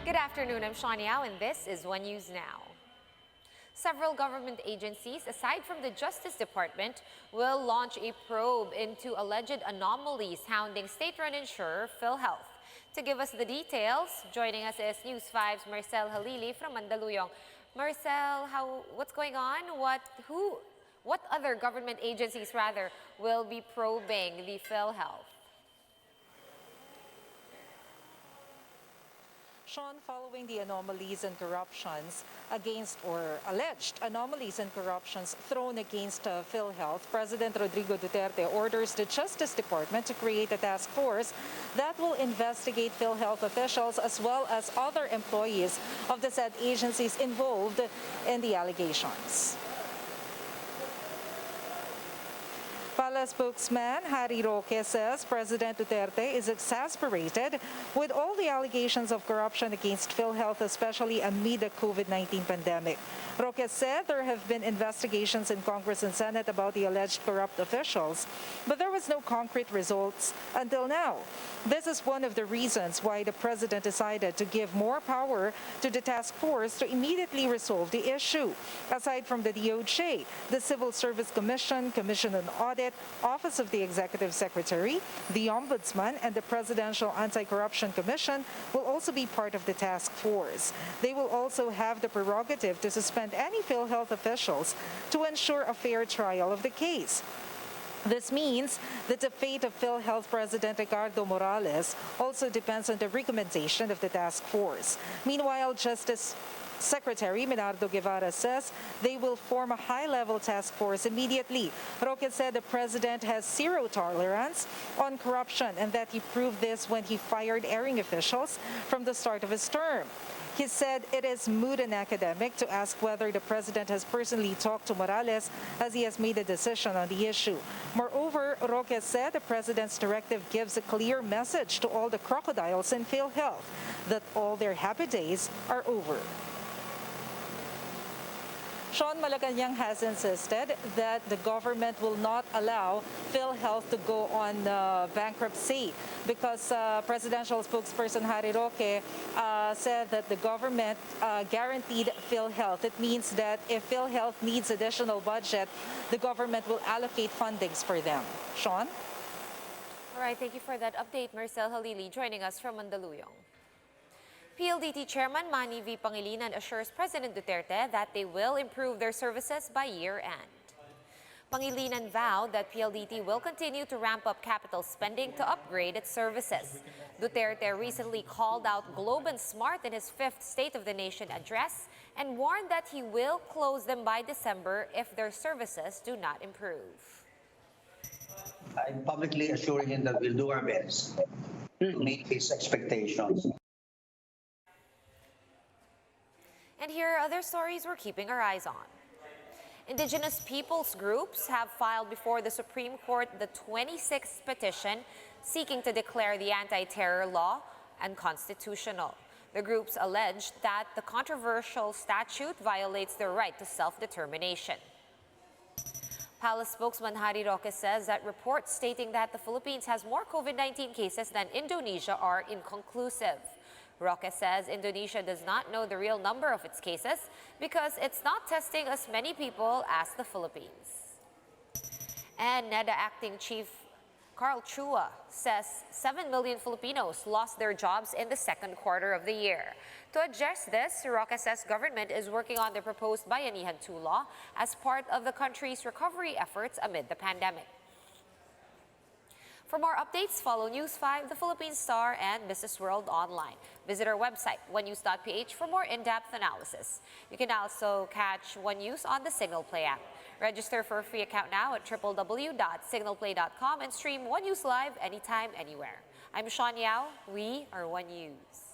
Good afternoon, I'm Shawn Yao, and this is One News Now. Several government agencies, aside from the Justice Department, will launch a probe into alleged anomalies hounding state-run insurer PhilHealth. To give us the details, joining us is News 5's Marcel Halili from Mandaluyong. Marcel, what's going on? What other government agencies, will be probing the PhilHealth? Shawn, following the anomalies and corruptions alleged anomalies and corruptions thrown against PhilHealth, President Rodrigo Duterte orders the Justice Department to create a task force that will investigate PhilHealth officials as well as other employees of the said agencies involved in the allegations. Pala spokesman Roque says President Duterte is exasperated with all the allegations of corruption against PhilHealth, especially amid the COVID-19 pandemic. Roque said there have been investigations in Congress and Senate about the alleged corrupt officials, but there was no concrete results until now. This is one of the reasons why the president decided to give more power to the task force to immediately resolve the issue. Aside from the DOJ, the Civil Service Commission, Commission on Audit, Office of the Executive Secretary, the Ombudsman, and the Presidential Anti-Corruption Commission will also be part of the task force. They will also have the prerogative to suspend any PhilHealth officials to ensure a fair trial of the case. This means that the fate of PhilHealth President Ricardo Morales also depends on the recommendation of the task force. Meanwhile, Justice Secretary Menardo Guevara says they will form a high-level task force immediately. Roque said the president has zero tolerance on corruption and that he proved this when he fired erring officials from the start of his term. He said it is moot and academic to ask whether the president has personally talked to Morales as he has made a decision on the issue. Moreover, Roque said the president's directive gives a clear message to all the crocodiles in PhilHealth that all their happy days are over. Shawn, Malacanang has insisted that the government will not allow PhilHealth to go on bankruptcy because presidential spokesperson Roque said that the government guaranteed PhilHealth. It means that if PhilHealth needs additional budget, the government will allocate fundings for them. Shawn? All right, thank you for that update, Marcel Halili, joining us from Mandaluyong. PLDT Chairman Manny V. Pangilinan assures President Duterte that they will improve their services by year-end. Pangilinan vowed that PLDT will continue to ramp up capital spending to upgrade its services. Duterte recently called out Globe and Smart in his 5th State of the Nation address and warned that he will close them by December if their services do not improve. I'm publicly assuring him that we'll do our best to meet his expectations. And here are other stories we're keeping our eyes on. Indigenous peoples groups have filed before the Supreme Court the 26th petition seeking to declare the anti-terror law unconstitutional. The groups alleged that the controversial statute violates their right to self-determination. Palace spokesman Roque says that reports stating that the Philippines has more COVID-19 cases than Indonesia are inconclusive. Roque says Indonesia does not know the real number of its cases because it's not testing as many people as the Philippines. And NEDA Acting Chief Chua says 7 million Filipinos lost their jobs in the second quarter of the year. To address this, Roque says government is working on the proposed Bayanihan 2 law as part of the country's recovery efforts amid the pandemic. For more updates, follow News 5, The Philippine Star, and Business World online. Visit our website, onenews.ph, for more in-depth analysis. You can also catch One News on the Signal Play app. Register for a free account now at www.signalplay.com and stream One News live anytime, anywhere. I'm Shawn Yao. We are One News.